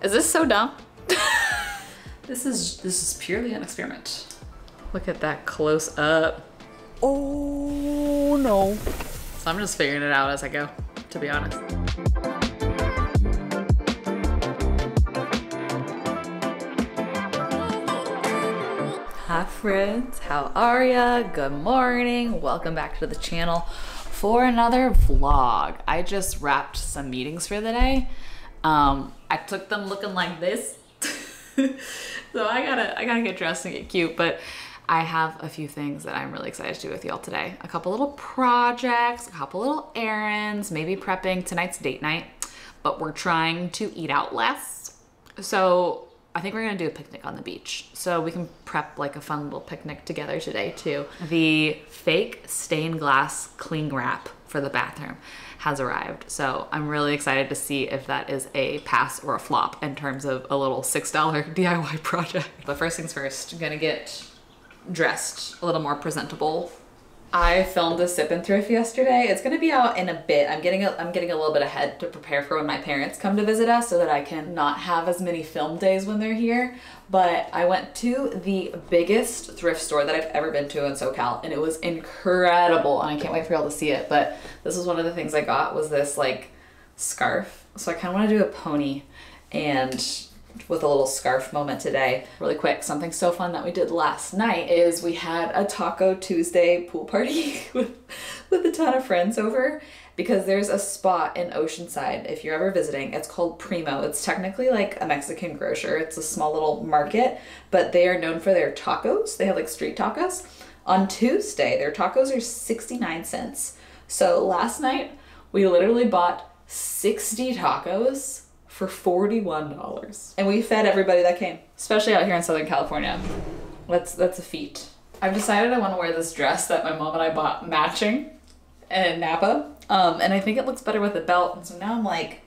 Is this so dumb? This is purely an experiment. Look at that close up. Oh no. So I'm just figuring it out as I go, to be honest. Hi friends, how are ya? Good morning. Welcome back to the channel for another vlog. I just wrapped some meetings for the day. I took them looking like this. So I gotta get dressed and get cute, but I have a few things that I'm really excited to do with y'all today. A couple little projects, a couple little errands, maybe prepping. Tonight's date night, but we're trying to eat out less. So I think we're gonna do a picnic on the beach. So we can prep like a fun little picnic together today too. The fake stained glass cling wrap for the bathroom has arrived. So I'm really excited to see if that is a pass or a flop in terms of a little $6 DIY project. But first things first, I'm gonna get dressed a little more presentable. I filmed a sip and thrift yesterday. It's gonna be out in a bit. I'm getting a little bit ahead to prepare for when my parents come to visit us so that I can not have as many film days when they're here. But I went to the biggest thrift store that I've ever been to in SoCal, and it was incredible. And I can't wait for y'all to see it. But this is one of the things I got, was this like scarf. So I kind of want to do a pony and with a little scarf moment today. Really quick, something so fun that we did last night is we had a Taco Tuesday pool party with a ton of friends over, because there's a spot in Oceanside, if you're ever visiting, it's called Primo. It's technically like a Mexican grocer. It's a small little market, but they are known for their tacos. They have like street tacos. On Tuesday, their tacos are 69 cents. So last night, we literally bought 60 tacos for $41. And we fed everybody that came, especially out here in Southern California. That's a feat. I've decided I want to wear this dress that my mom and I bought matching in Napa. And I think it looks better with a belt. And so now I'm like,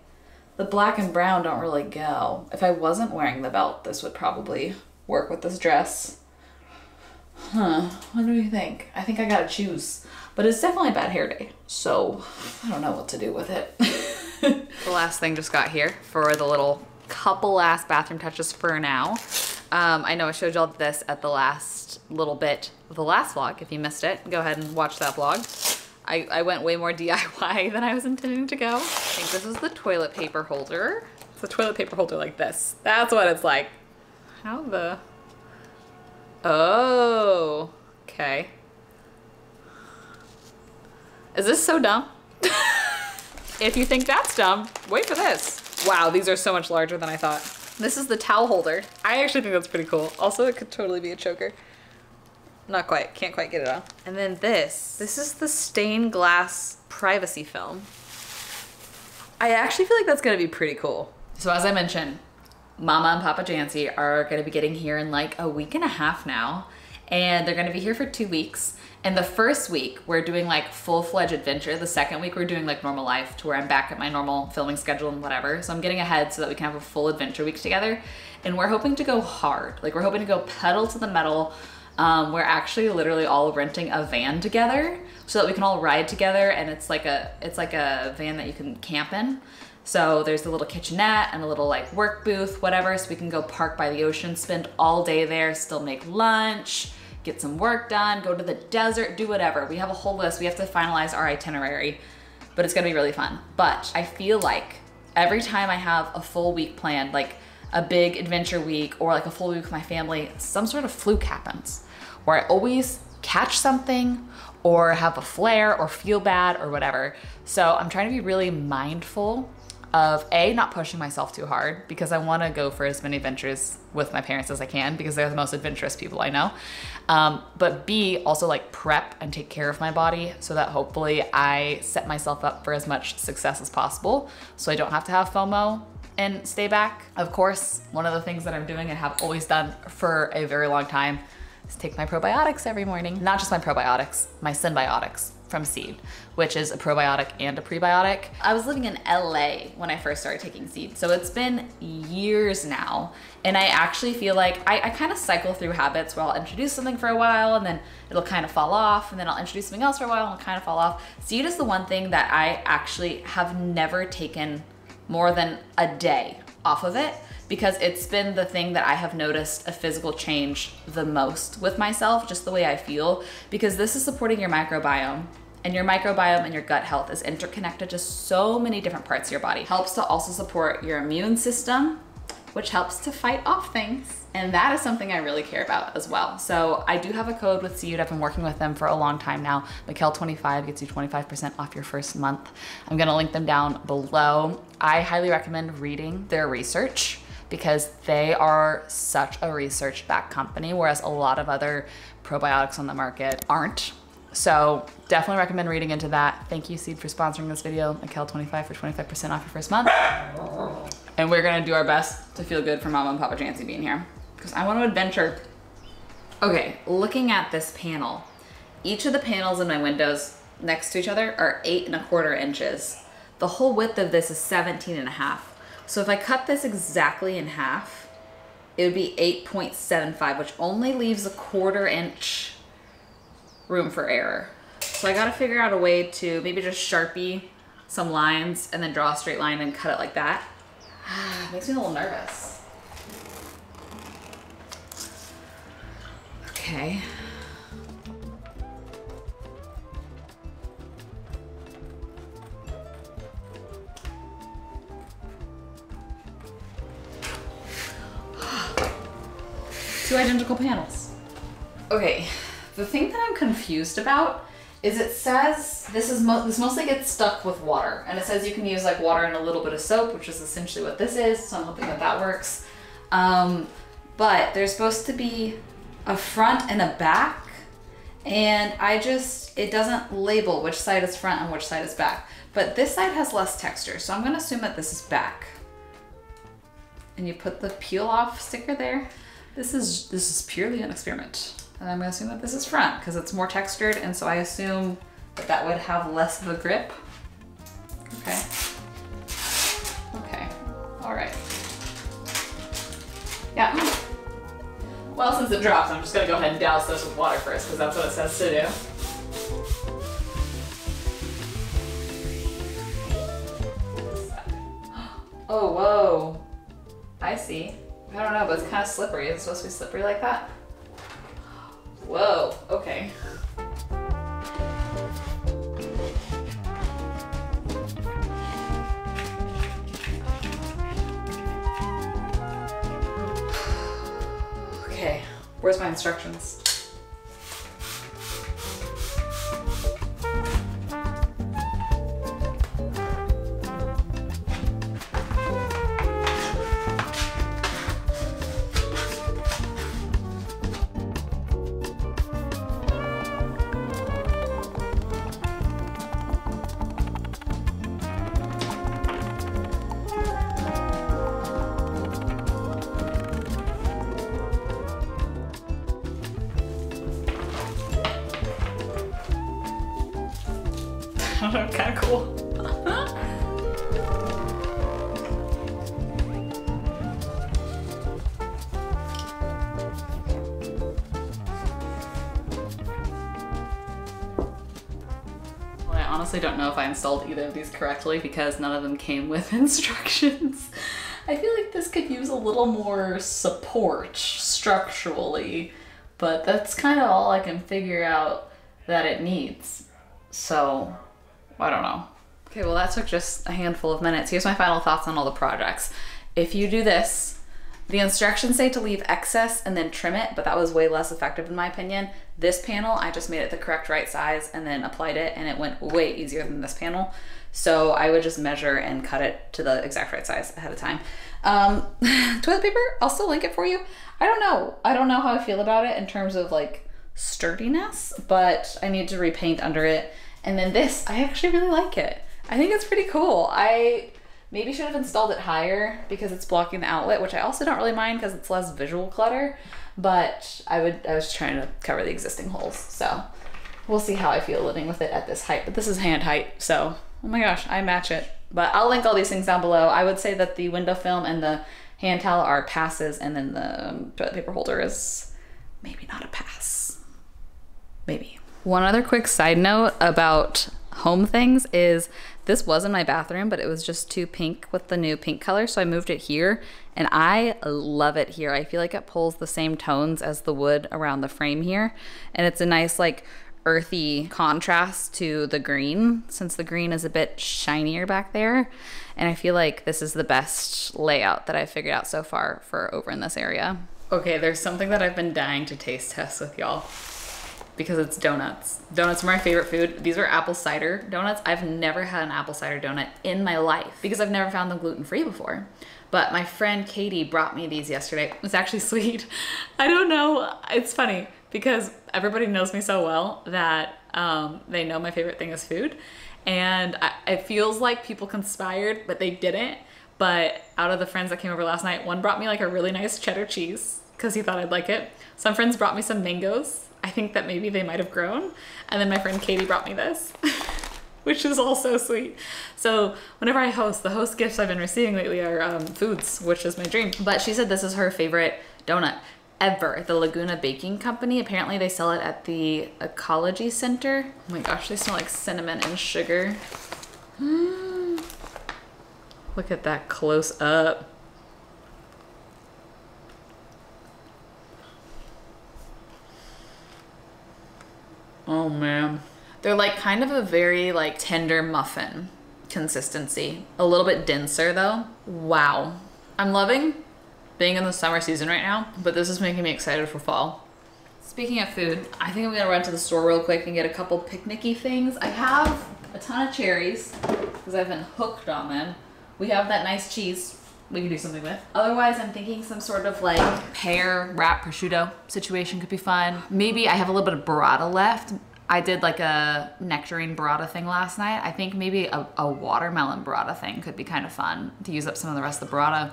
the black and brown don't really go. If I wasn't wearing the belt, this would probably work with this dress. Huh, what do you think? I think I gotta choose. But it's definitely a bad hair day, so I don't know what to do with it. The last thing just got here for the little couple last bathroom touches for now. I know I showed y'all this at the last little bit of the last vlog. If you missed it, go ahead and watch that vlog. I went way more DIY than I was intending to go. I think this is the toilet paper holder. It's a toilet paper holder like this. That's what it's like. How the... Oh, okay. Is this so dumb? If you think that's dumb, wait for this. Wow, these are so much larger than I thought. This is the towel holder. I actually think that's pretty cool. Also, it could totally be a choker. Not quite, can't quite get it on. And then this is the stained glass privacy film. I actually feel like that's gonna be pretty cool. So as I mentioned, Mama and Papa Janse are gonna be getting here in like a week and a half now. And they're gonna be here for 2 weeks. And the first week, we're doing like full-fledged adventure. The second week, we're doing like normal life, to where I'm back at my normal filming schedule and whatever. So I'm getting ahead so that we can have a full adventure week together. And we're hoping to go hard. Like, we're hoping to go pedal to the metal. We're actually literally all renting a van together so that we can all ride together, and it's like a van that you can camp in. So there's a little kitchenette and a little like work booth, whatever, so we can go park by the ocean, spend all day there, still make lunch, get some work done, go to the desert, do whatever. We have a whole list. We have to finalize our itinerary, but it's gonna be really fun. But I feel like every time I have a full week planned, like a big adventure week or like a full week with my family, some sort of fluke happens, where I always catch something or have a flare or feel bad or whatever. So I'm trying to be really mindful of A, not pushing myself too hard, because I want to go for as many adventures with my parents as I can, because they're the most adventurous people I know. But B, also like prep and take care of my body so that hopefully I set myself up for as much success as possible, so I don't have to have FOMO and stay back. Of course, one of the things that I'm doing and have always done for a very long time is take my probiotics every morning. Not just my probiotics, my symbiotics from Seed, which is a probiotic and a prebiotic. I was living in LA when I first started taking Seed, so it's been years now, and I actually feel like I kind of cycle through habits where I'll introduce something for a while and then it'll kind of fall off, and then I'll introduce something else for a while and it'll kind of fall off. Seed is the one thing that I actually have never taken more than a day off of it, because it's been the thing that I have noticed a physical change the most with myself, just the way I feel, because this is supporting your microbiome. And your microbiome and your gut health is interconnected to so many different parts of your body. Helps to also support your immune system, which helps to fight off things. And that is something I really care about as well. So I do have a code with Seed. I've been working with them for a long time now. Michel25 gets you 25% off your first month. I'm gonna link them down below. I highly recommend reading their research because they are such a research-backed company, whereas a lot of other probiotics on the market aren't. So definitely recommend reading into that. Thank you, Seed, for sponsoring this video. Michel25 for 25% off your first month. And we're gonna do our best to feel good for Mama and Papa Janse being here, because I want to adventure. Okay, looking at this panel, each of the panels in my windows next to each other are 8¼ inches. The whole width of this is 17½. So if I cut this exactly in half, it would be 8.75, which only leaves a 1/4 inch room for error. So I gotta figure out a way to maybe just Sharpie some lines and then draw a straight line and cut it like that. Makes me a little nervous. Okay. Two identical panels. Okay. The thing that I'm confused about is it says this mostly gets stuck with water, and it says you can use like water and a little bit of soap, which is essentially what this is. So I'm hoping that that works. But there's supposed to be a front and a back, and it doesn't label which side is front and which side is back. But this side has less texture, so I'm gonna assume that this is back. And you put the peel off sticker there. This is purely an experiment. And I'm gonna assume that this is front because it's more textured, and so I assume that that would have less of a grip. Okay. Okay, all right. Yeah. Well, since it drops, I'm just gonna go ahead and douse this with water first because that's what it says to do. Oh, whoa. I see. I don't know, but it's kind of slippery. Is it supposed to be slippery like that? Whoa, okay. Okay, where's my instructions? Kind of cool. Well, I honestly don't know if I installed either of these correctly because none of them came with instructions. I feel like this could use a little more support structurally, but that's kind of all I can figure out that it needs. So I don't know. Okay, well that took just a handful of minutes. Here's my final thoughts on all the projects. If you do this, the instructions say to leave excess and then trim it, but that was way less effective in my opinion. This panel, I just made it the correct right size and then applied it, and it went way easier than this panel. So I would just measure and cut it to the exact right size ahead of time. Toilet paper, I'll still link it for you. I don't know. I don't know how I feel about it in terms of like sturdiness, but I need to repaint under it. And then this, I actually really like it. I think it's pretty cool. I maybe should have installed it higher because it's blocking the outlet, which I also don't really mind because it's less visual clutter, but I was trying to cover the existing holes. So we'll see how I feel living with it at this height, but this is hand height. So, oh my gosh, I match it. But I'll link all these things down below. I would say that the window film and the hand towel are passes, and then the toilet paper holder is maybe not a pass. Maybe. One other quick side note about home things is This was in my bathroom, but it was just too pink with the new pink color, so I moved it here, and I love it here. I feel like it pulls the same tones as the wood around the frame here, and it's a nice like earthy contrast to the green, since the green is a bit shinier back there. And I feel like this is the best layout that I've figured out so far for over in this area. Okay, there's something that I've been dying to taste test with y'all, because it's donuts. Donuts are my favorite food. These are apple cider donuts. I've never had an apple cider donut in my life because I've never found them gluten-free before. But my friend Katie brought me these yesterday. It's actually sweet. I don't know, it's funny because everybody knows me so well that they know my favorite thing is food. And it feels like people conspired, but they didn't. But out of the friends that came over last night, one brought me like a really nice cheddar cheese because he thought I'd like it. Some friends brought me some mangoes. I think that maybe they might have grown. And then my friend Katie brought me this, which is also sweet. So whenever I host, the host gifts I've been receiving lately are foods, which is my dream. But she said this is her favorite donut ever. The Laguna Baking Company. Apparently they sell it at the Ecology Center. Oh my gosh, they smell like cinnamon and sugar. Look at that close up. Oh man. They're like kind of a very like tender muffin consistency. A little bit denser though. Wow. I'm loving being in the summer season right now, but this is making me excited for fall. Speaking of food, I think I'm gonna run to the store real quick and get a couple picnicky things. I have a ton of cherries because I've been hooked on them. We have that nice cheese we can do something with. Otherwise, I'm thinking some sort of like pear wrap prosciutto situation could be fun. Maybe I have a little bit of burrata left. I did like a nectarine burrata thing last night. I think maybe a watermelon burrata thing could be kind of fun to use up some of the rest of the burrata.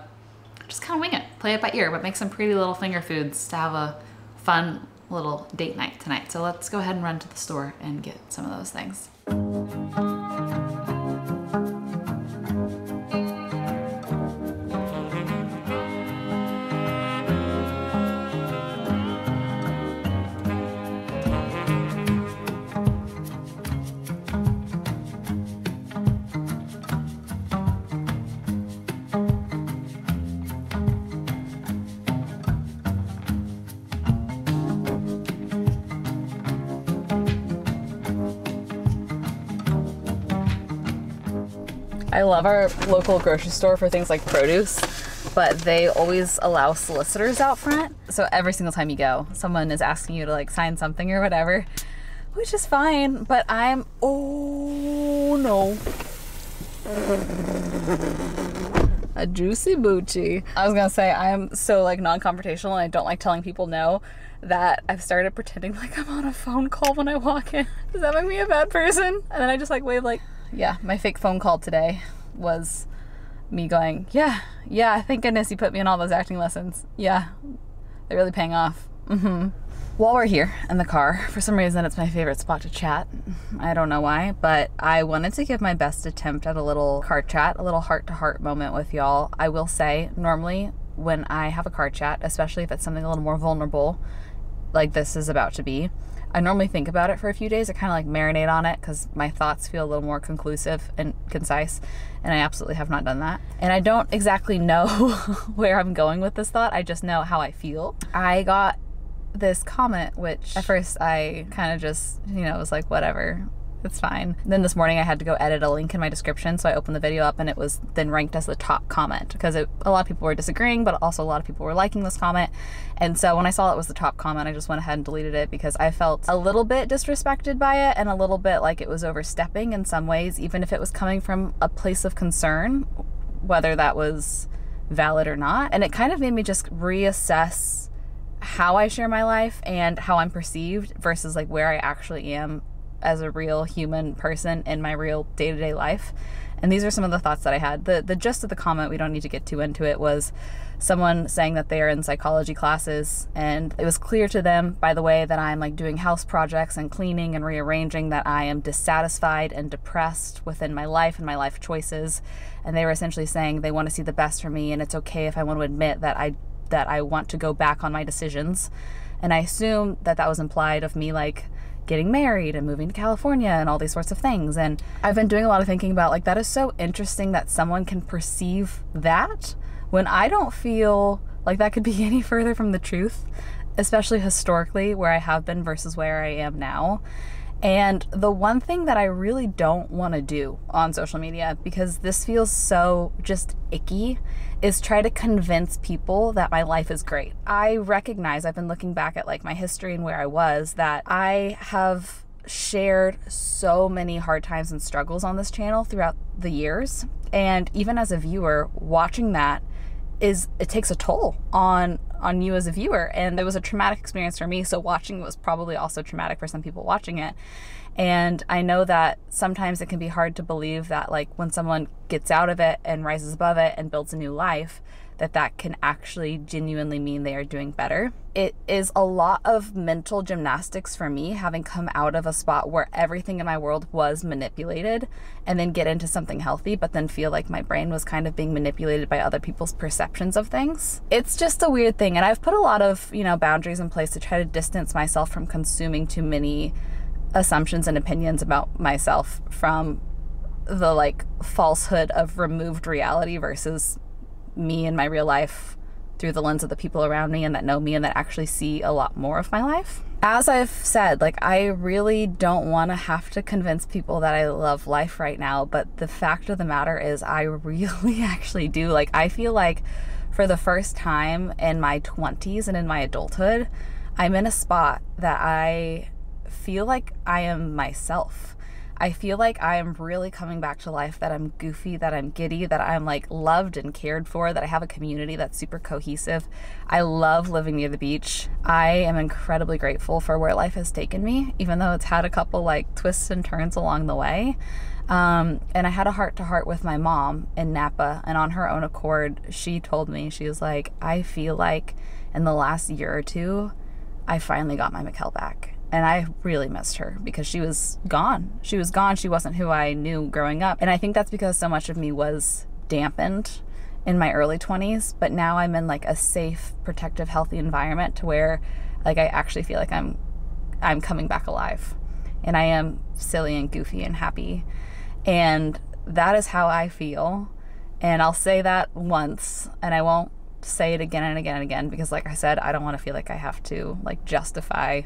Just kind of wing it, play it by ear, but make some pretty little finger foods to have a fun little date night tonight. So let's go ahead and run to the store and get some of those things. I love our local grocery store for things like produce, but they always allow solicitors out front. So every single time you go, someone is asking you to like sign something or whatever, which is fine, but oh no. A juicy boochie. I was gonna say, I am so like non-confrontational and I don't like telling people no, that I've started pretending like I'm on a phone call when I walk in. Does that make me a bad person? And then I just like wave like, yeah, my fake phone call today was me going, yeah, thank goodness you put me in all those acting lessons. Yeah, they're really paying off. While we're here in the car, for some reason it's my favorite spot to chat. I don't know why, but I wanted to give my best attempt at a little car chat, a little heart-to-heart moment with y'all. I will say, normally when I have a car chat, especially if it's something a little more vulnerable, like this is about to be, I normally think about it for a few days. I kind of like marinate on it because my thoughts feel a little more conclusive and concise, and I absolutely have not done that. And I don't exactly know where I'm going with this thought. I just know how I feel. I got this comment, which at first I kind of just, was like, whatever, it's fine. Then this morning I had to go edit a link in my description, so I opened the video up and it was then ranked as the top comment because a lot of people were disagreeing, but also a lot of people were liking this comment. And so when I saw it was the top comment, I just went ahead and deleted it because I felt a little bit disrespected by it and a little bit like it was overstepping in some ways, even if it was coming from a place of concern, whether that was valid or not. And it kind of made me just reassess how I share my life and how I'm perceived versus like where I actually am as a real human person in my real day-to-day life. And these are some of the thoughts that I had. The gist of the comment, we don't need to get too into it, was someone saying that they are in psychology classes and it was clear to them by the way that I'm like doing house projects and cleaning and rearranging that I am dissatisfied and depressed within my life and my life choices. And they were essentially saying they want to see the best for me and it's okay if I want to admit that I want to go back on my decisions. And I assume that that was implied of me like getting married and moving to California and all these sorts of things. And I've been doing a lot of thinking about, like, that is so interesting that someone can perceive that when I don't feel like that could be any further from the truth, especially historically where I have been versus where I am now. And the one thing that I really don't want to do on social media, because this feels so just icky, is try to convince people that my life is great. I recognize, I've been looking back at like my history and where I was, that I have shared so many hard times and struggles on this channel throughout the years. And even as a viewer, watching that it takes a toll on you as a viewer. And it was a traumatic experience for me, so watching it was probably also traumatic for some people watching it. And I know that sometimes it can be hard to believe that, like, when someone gets out of it and rises above it and builds a new life, that can actually genuinely mean they are doing better. It is a lot of mental gymnastics for me, having come out of a spot where everything in my world was manipulated, and then get into something healthy, but then feel like my brain was kind of being manipulated by other people's perceptions of things. It's just a weird thing. And I've put a lot of, boundaries in place to try to distance myself from consuming too many assumptions and opinions about myself from the like falsehood of removed reality versus me and my real life through the lens of the people around me and that know me and that actually see a lot more of my life. As I've said, like, I really don't want to have to convince people that I love life right now, but the fact of the matter is I really actually do. Like, I feel like for the first time in my 20s and in my adulthood, I'm in a spot that I feel like I am myself. I feel like I am really coming back to life, that I'm goofy, that I'm giddy, that I'm like loved and cared for, that I have a community that's super cohesive. I love living near the beach. I am incredibly grateful for where life has taken me, even though it's had a couple like twists and turns along the way. And I had a heart-to-heart with my mom in Napa, and on her own accord, she told me, she was like, I feel like in the last year or two, I finally got my Michel back. And I really missed her because she was gone. She was gone. She wasn't who I knew growing up. And I think that's because so much of me was dampened in my early 20s. But now I'm in like a safe, protective, healthy environment to where like I actually feel like I'm coming back alive. And I am silly and goofy and happy. And that is how I feel. And I'll say that once and I won't say it again and again and again because, like I said, I don't want to feel like I have to like justify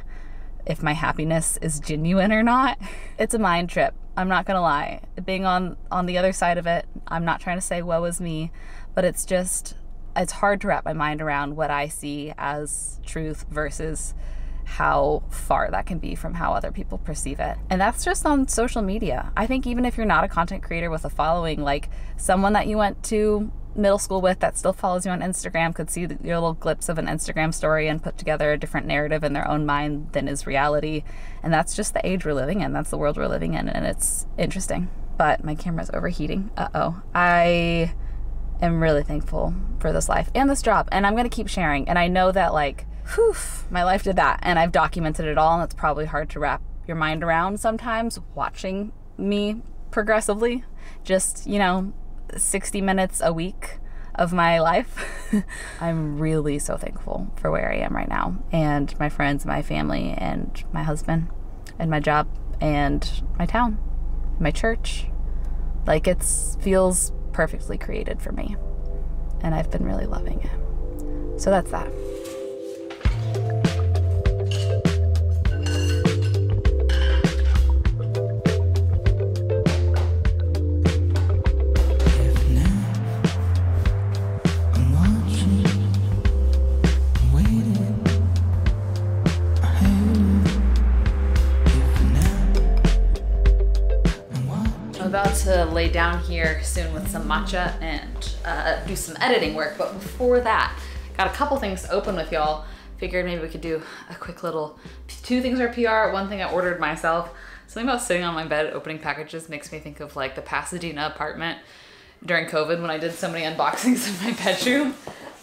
if my happiness is genuine or not. It's a mind trip. I'm not gonna lie. Being on the other side of it, I'm not trying to say woe is me, but it's hard to wrap my mind around what I see as truth versus how far that can be from how other people perceive it. And that's just on social media. I think even if you're not a content creator with a following, like someone that you went to middle school with that still follows you on Instagram could see your little glimpse of an Instagram story and put together a different narrative in their own mind than is reality. And that's just the age we're living in. That's the world we're living in. And it's interesting. But my camera's overheating. Uh-oh. I am really thankful for this life and this job. And I'm going to keep sharing. And I know that like, whew, my life did that. And I've documented it all. And it's probably hard to wrap your mind around sometimes watching me progressively. Just, 60 minutes a week of my life. I'm really so thankful for where I am right now, and my friends, my family, and my husband, and my job, and my town, my church. Like, it feels perfectly created for me, and I've been really loving it. So that's that. About to lay down here soon with some matcha and do some editing work, but before that, got a couple things to open with y'all. Figured maybe we could do a quick little, 2 things are PR, 1 thing I ordered myself. Something about sitting on my bed opening packages makes me think of like the Pasadena apartment during COVID when I did so many unboxings in my bedroom.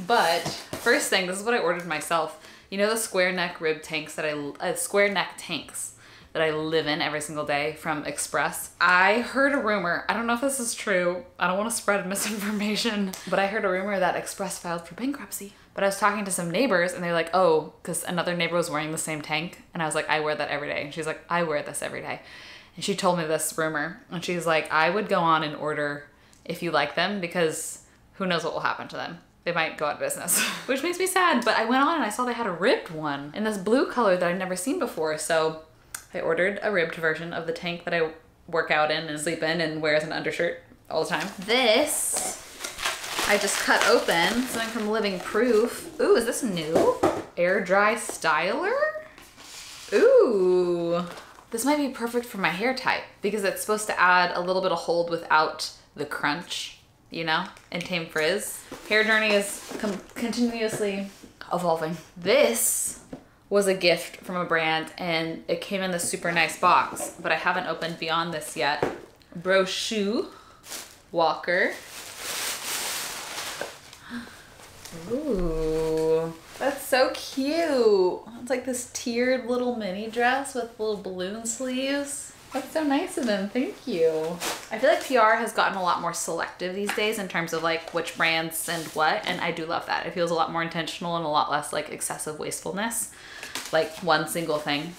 But first thing, this is what I ordered myself. You know the square neck rib tanks that square neck tanks that I live in every single day from Express. I heard a rumor, I don't know if this is true, I don't want to spread misinformation, but I heard a rumor that Express filed for bankruptcy. But I was talking to some neighbors and they're like, oh, because another neighbor was wearing the same tank. And I was like, I wear that every day. And she's like, I wear this every day. And she told me this rumor. And she's like, I would go on and order if you like them, because who knows what will happen to them. They might go out of business, which makes me sad. But I went on and I saw they had a ribbed one in this blue color that I'd never seen before. So I ordered a ribbed version of the tank that I work out in and sleep in and wear as an undershirt all the time. This, I just cut open, something from Living Proof. Ooh, is this new? Air dry styler? Ooh, this might be perfect for my hair type because it's supposed to add a little bit of hold without the crunch, you know, and tame frizz. Hair journey is continuously evolving. This was a gift from a brand and it came in this super nice box, but I haven't opened beyond this yet. Brochu Walker. Ooh, that's so cute. It's like this tiered little mini dress with little balloon sleeves. That's so nice of them, thank you. I feel like PR has gotten a lot more selective these days in terms of like which brands send what, and I do love that. It feels a lot more intentional and a lot less like excessive wastefulness, like one single thing,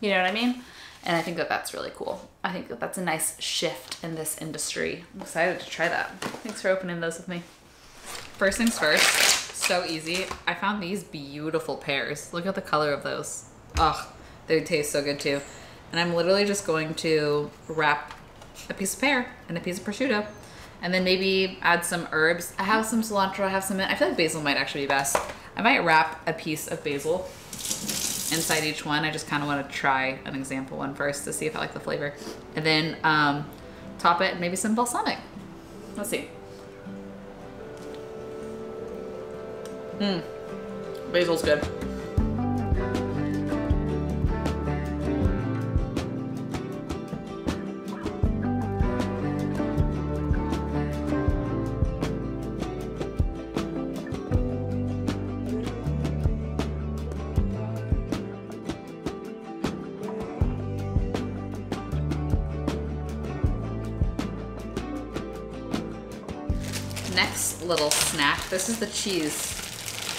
you know what I mean? And I think that that's really cool. I think that that's a nice shift in this industry. I'm excited to try that. Thanks for opening those with me. First things first, so easy. I found these beautiful pears. Look at the color of those. Oh, they taste so good too. And I'm literally just going to wrap a piece of pear and a piece of prosciutto and then maybe add some herbs. I have some cilantro, I have some mint. I feel like basil might actually be best. I might wrap a piece of basil inside each one. I just kind of want to try an example one first to see if I like the flavor. And then top it and maybe some balsamic. Let's see. Basil's good. Next little snack, this is the cheese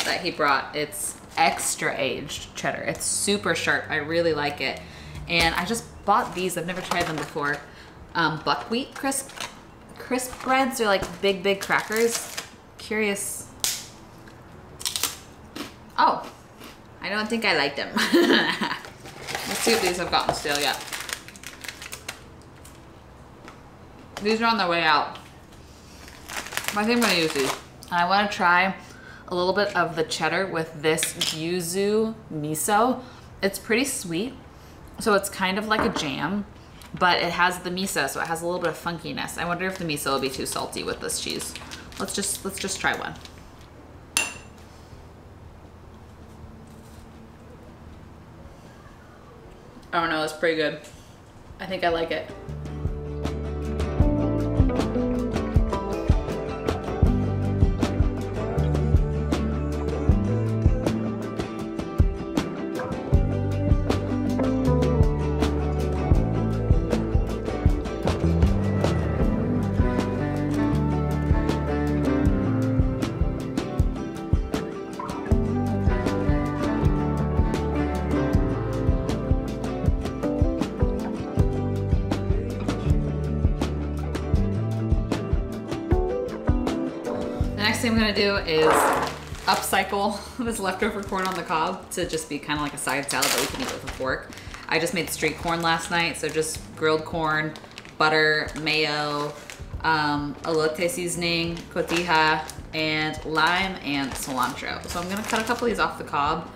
that he brought. It's extra aged cheddar. It's super sharp. I really like it. And I just bought these. I've never tried them before. Buckwheat crisp breads. They're like big crackers. Curious. Oh, I don't think I like them. Let's see if these have gotten stale yet. These are on their way out. I think I'm gonna use these. And I wanna try a little bit of the cheddar with this yuzu miso. It's pretty sweet, so it's kind of like a jam, but it has the miso, so it has a little bit of funkiness. I wonder if the miso will be too salty with this cheese. Let's just try one. Oh no, it's pretty good. I think I like it. Next thing I'm gonna do is upcycle this leftover corn on the cob to just be kind of like a side salad that we can eat with a fork. I just made street corn last night, so just grilled corn, butter, mayo, elote seasoning, cotija, and lime and cilantro. So I'm gonna cut a couple of these off the cob.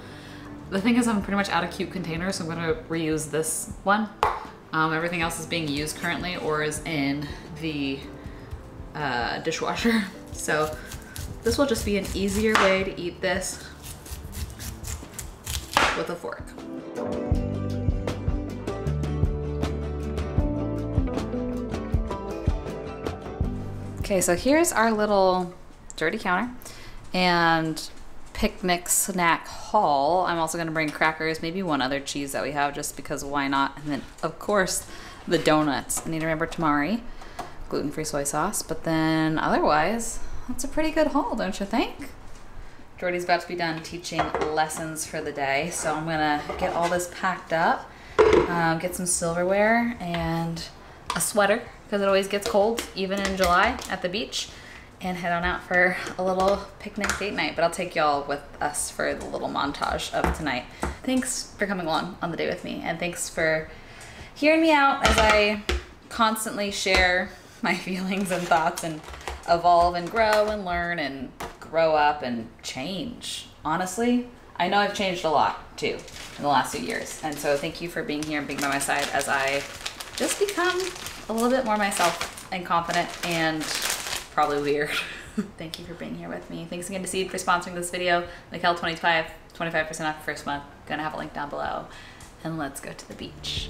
The thing is I'm pretty much out of cute containers, so I'm gonna reuse this one. Everything else is being used currently or is in the dishwasher. So this will just be an easier way to eat this with a fork. Okay, so here's our little dirty counter. And picnic snack haul. I'm also gonna bring crackers, maybe one other cheese that we have, just because why not? And then of course the donuts. I need to remember tamari, gluten-free soy sauce, but then otherwise, that's a pretty good haul, don't you think? Jordy's about to be done teaching lessons for the day, so I'm gonna get all this packed up, get some silverware and a sweater, because it always gets cold, even in July at the beach, and head on out for a little picnic date night. But I'll take y'all with us for the little montage of tonight. Thanks for coming along on the day with me, and thanks for hearing me out as I constantly share my feelings and thoughts and evolve and grow and learn and grow up and change. Honestly, I know I've changed a lot too in the last few years. And so thank you for being here and being by my side as I just become a little bit more myself and confident and probably weird. Thank you for being here with me. Thanks again to Seed for sponsoring this video. Michel 25% off the first month. Gonna have a link down below. And let's go to the beach.